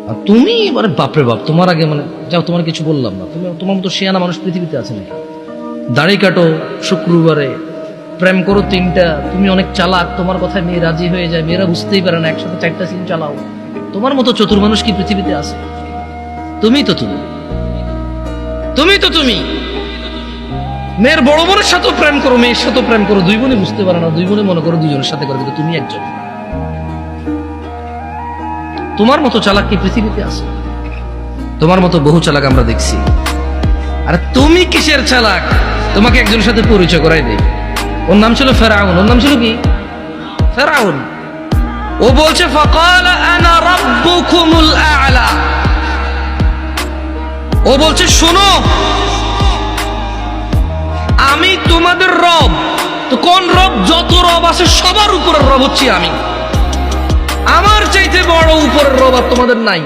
আর তুমি এবারে বাপরে বাপ, তোমার আগে মানে যাও, তোমার কিছু বললাম না, তুমি তোমার মতো শিয়ানা মানুষ পৃথিবীতে আছে নাকি? দাড়ি কাটো শুক্রবারে, প্রেম করো 3টা, তুমি অনেক চালাক, তোমার কথায় মেয়ে রাজি হয়ে যায়, মেয়েরা বুঝতেই পারে না, একসাথে 4টা সিম চালাও। তোমার মতো চতুর মানুষ কি পৃথিবীতে আছে? তুমি তো তুমি, তুমি তো তুমি। মেয়ের বড় বোনের সাথেও প্রেম করো, মেয়ের সাথেও প্রেম করো, 2 বোনে বুঝতে পারে না, 2 বোনে মনে করো 2জনের সাথে করে, কিন্তু তুমি একজন। তোমার মতো চালাক কি পৃথিবীতে আছে? তোমার মতো বহু চালাক আমরা দেখছি। আর তুমি কিসের চালাক? তোমাকে একজনের সাথে পরিচয় করাই দেই। ওর নাম ছিল ফেরাউন। ওর নাম ছিল কি? ফেরাউন। ও বলছে ফাকালা আনা রাব্বুকুমুল আ'লা। ও বলছে শোনো, আমি তোমাদের রব। তো কোন রব? যত রব আছে সবার উপরের রব হচ্ছি আমি। আমার চাইতে বড় উপরের রব আর তোমাদের নাই।